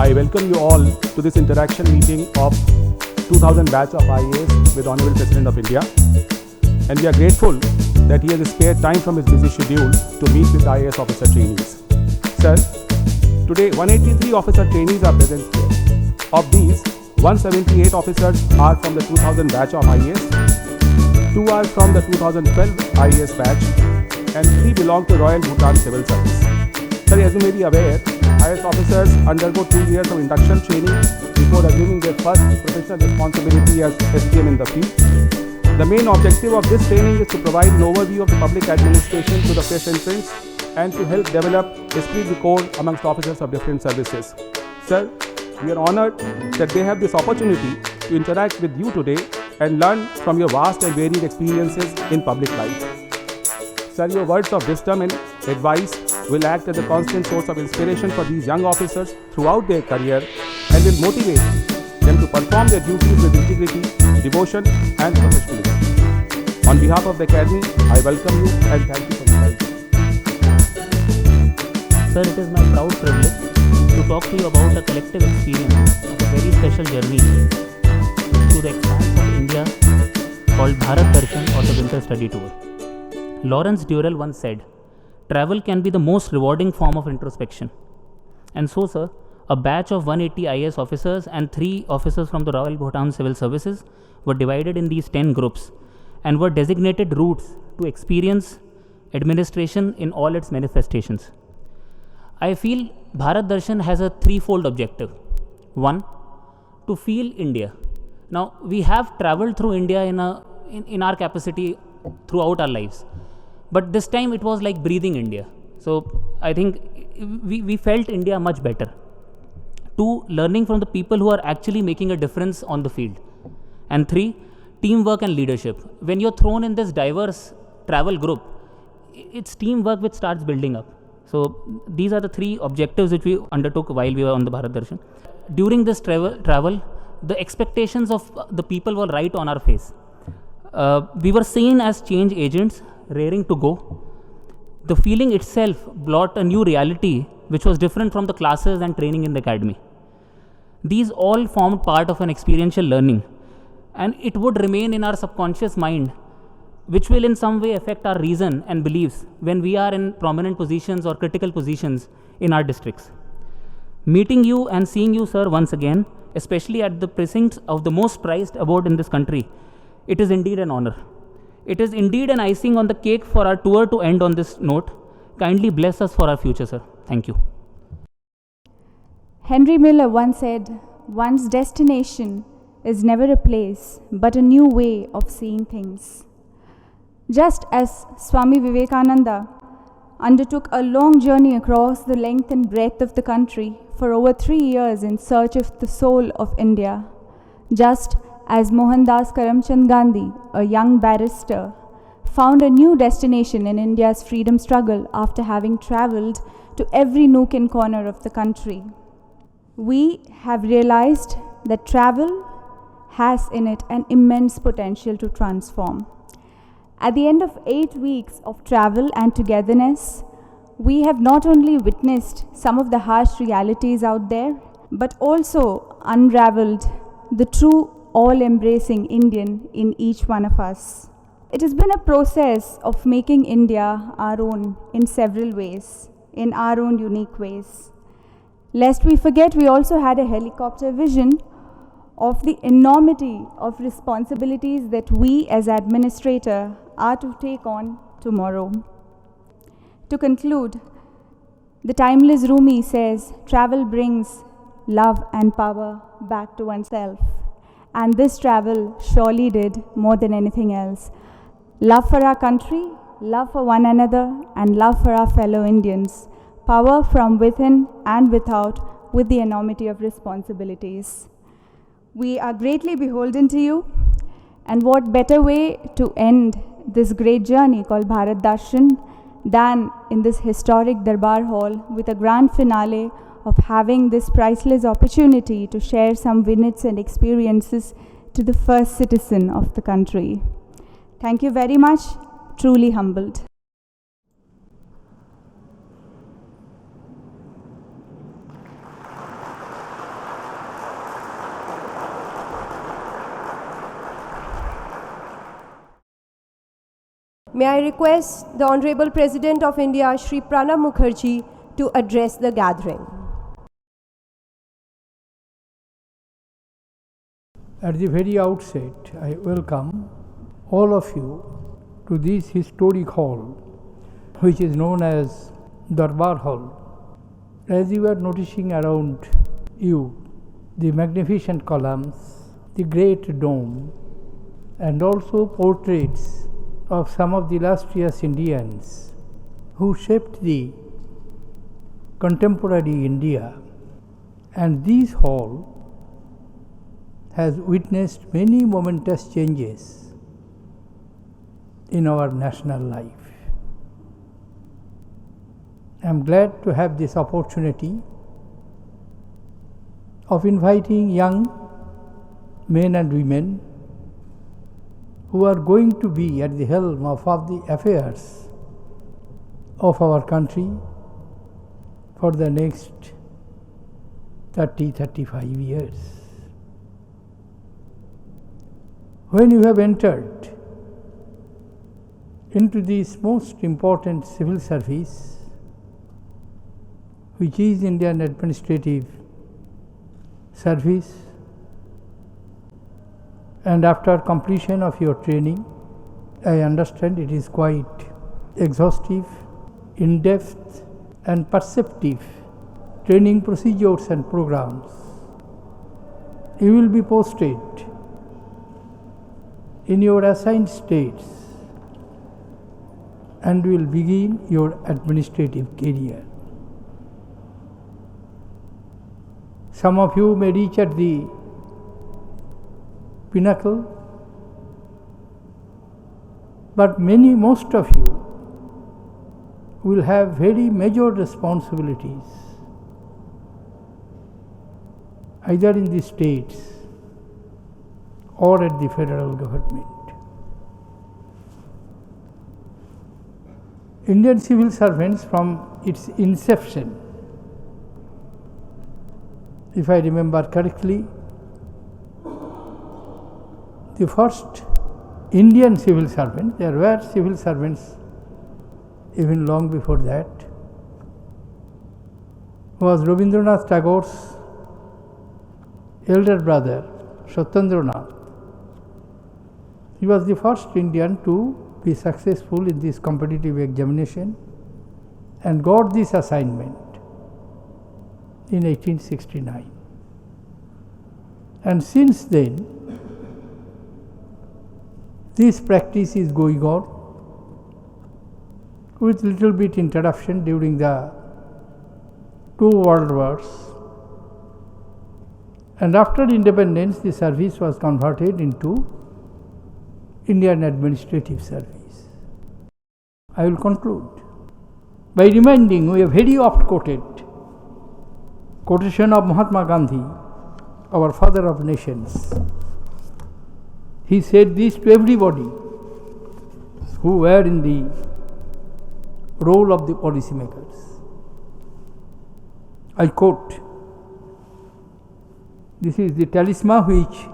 I welcome you all to this interaction meeting of 2000 batch of IAS with Honorable President of India. And we are grateful that he has spared time from his busy schedule to meet with the IAS officer trainees. Sir, today 183 officer trainees are present here. Of these, 178 officers are from the 2000 batch of IAS, 2 are from the 2012 IAS batch, and 3 belong to Royal Bhutan Civil Service. Sir, as you may be aware, IAS officers undergo 2 years of induction training before assuming their first professional responsibility as SPM in the field. The main objective of this training is to provide an overview of the public administration to the fresh entrants and to help develop esprit de corps amongst officers of different services. Sir, we are honored that they have this opportunity to interact with you today and learn from your vast and varied experiences in public life. Sir, your words of wisdom and advice will act as a constant source of inspiration for these young officers throughout their career and will motivate them to perform their duties with integrity, devotion and professionalism. On behalf of the Academy, I welcome you and thank you for inviting me. Sir, it is my proud privilege to talk to you about a collective experience of a very special journey to the expanse of India called Bharat Darshan or the Winter Study Tour. Lawrence Durrell once said, "Travel can be the most rewarding form of introspection." And so, sir, a batch of 180 IAS officers and 3 officers from the Royal Bhutan Civil Services were divided in these 10 groups and were designated routes to experience administration in all its manifestations. I feel Bharat Darshan has a threefold objective. 1, to feel India. Now, we have traveled through India in our capacity throughout our lives. But this time it was like breathing India. So I think we felt India much better. 2, learning from the people who are actually making a difference on the field. And 3, teamwork and leadership. When you're thrown in this diverse travel group, it's teamwork which starts building up. So these are the 3 objectives which we undertook while we were on the Bharat Darshan. During this travel, the expectations of the people were right on our face. We were seen as change agents, raring to go. The feeling itself brought a new reality which was different from the classes and training in the academy. These all formed part of an experiential learning, and it would remain in our subconscious mind, which will in some way affect our reason and beliefs when we are in prominent positions or critical positions in our districts. Meeting you and seeing you, sir, once again, especially at the precincts of the most prized abode in this country, it is indeed an honor. It is indeed an icing on the cake for our tour to end on this note. Kindly bless us for our future, sir. Thank you. Henry Miller once said, "One's destination is never a place, but a new way of seeing things." Just as Swami Vivekananda undertook a long journey across the length and breadth of the country for over 3 years in search of the soul of India, just as Mohandas Karamchand Gandhi, a young barrister, found a new destination in India's freedom struggle after having travelled to every nook and corner of the country. We have realized that travel has in it an immense potential to transform. At the end of 8 weeks of travel and togetherness, we have not only witnessed some of the harsh realities out there, but also unravelled the true all-embracing Indian in each one of us. It has been a process of making India our own in several ways, in our own unique ways. Lest we forget, we also had a helicopter vision of the enormity of responsibilities that we as administrator are to take on tomorrow. To conclude, the timeless Rumi says, travel brings love and power back to oneself. And this travel surely did more than anything else. Love for our country, love for one another, and love for our fellow Indians. Power from within and without, with the enormity of responsibilities. We are greatly beholden to you, and what better way to end this great journey called Bharat Darshan than in this historic Darbar Hall with a grand finale of having this priceless opportunity to share some vignettes and experiences to the first citizen of the country. Thank you very much. Truly humbled. May I request the Honorable President of India, Shri Pranab Mukherjee, to address the gathering. At the very outset, I welcome all of you to this historic hall, which is known as Darbar Hall. As you are noticing around you, the magnificent columns, the great dome, and also portraits of some of the illustrious Indians who shaped the contemporary India, and this hall has witnessed many momentous changes in our national life. I am glad to have this opportunity of inviting young men and women who are going to be at the helm of the affairs of our country for the next 30-35 years. When you have entered into this most important civil service, which is Indian Administrative Service, and after completion of your training, I understand it is quite exhaustive, in-depth and perceptive training procedures and programs. You will be posted in your assigned states and will begin your administrative career. Some of you may reach at the pinnacle, but most of you will have very major responsibilities, either in the states or at the federal government. Indian civil servants from its inception, if I remember correctly, the first Indian civil servant, there were civil servants even long before that, was Rabindranath Tagore's elder brother, Satyendranath. He was the first Indian to be successful in this competitive examination and got this assignment in 1869. And since then, this practice is going on with little bit interruption during the two world wars. And after independence, the service was converted into Indian Administrative Service. I will conclude by reminding you a very oft quoted quotation of Mahatma Gandhi, our father of nations. He said this to everybody who were in the role of the policymakers. I quote, this is the talisman which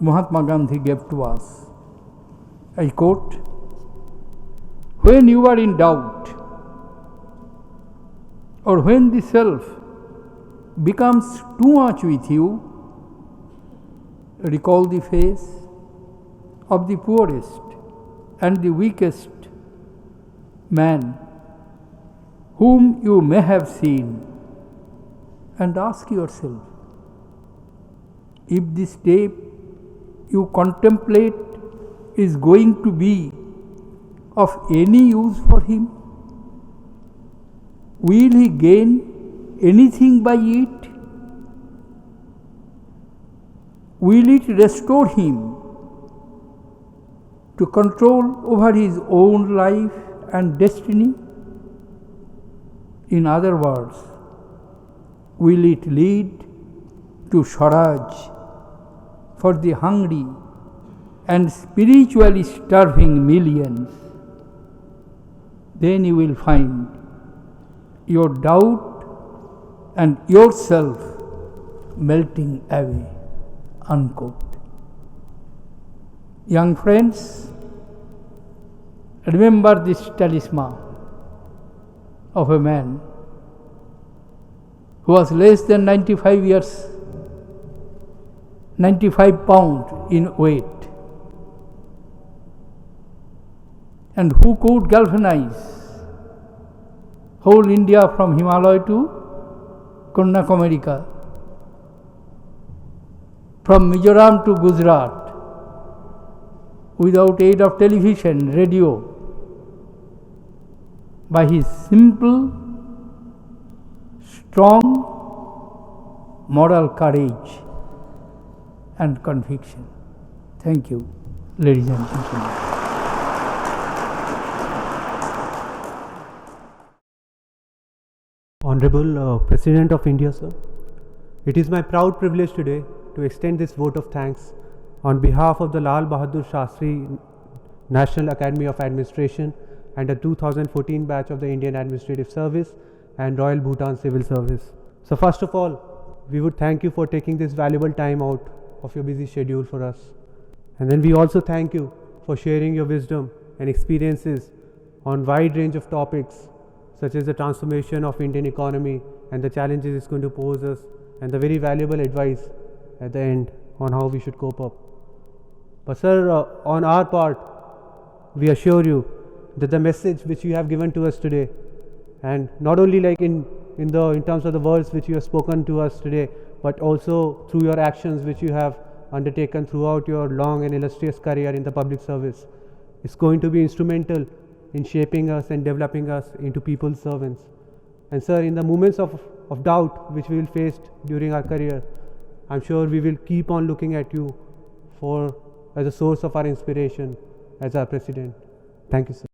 Mahatma Gandhi gave to us. I quote, when you are in doubt or when the self becomes too much with you, recall the face of the poorest and the weakest man whom you may have seen, and ask yourself, if the step you contemplate is going to be of any use for him, will he gain anything by it? Will it restore him to control over his own life and destiny? In other words, will it lead to Swaraj for the hungry and spiritually starving millions? Then you will find your doubt and yourself melting away. Unquote. Young friends, remember this talisman of a man who was less than 95 years, 95 pounds in weight, and who could galvanize whole India from Himalaya to Kanyakumari, from Mizoram to Gujarat, without aid of television, radio, by his simple, strong moral courage and conviction. Thank you, ladies and gentlemen. Honorable President of India, sir, it is my proud privilege today to extend this vote of thanks on behalf of the Lal Bahadur Shastri National Academy of Administration and the 2014 batch of the Indian Administrative Service and Royal Bhutan Civil Service. So first of all, we would thank you for taking this valuable time out of your busy schedule for us. And then we also thank you for sharing your wisdom and experiences on wide range of topics such as the transformation of Indian economy and the challenges it's going to pose us, and the very valuable advice at the end on how we should cope up. But sir, on our part, we assure you that the message which you have given to us today, and not only like in terms of the words which you have spoken to us today, but also through your actions which you have undertaken throughout your long and illustrious career in the public service, is going to be instrumental in shaping us and developing us into people's servants. And sir, in the moments of doubt which we will face during our career, I'm sure we will keep on looking at you as a source of our inspiration as our President. Thank you, sir.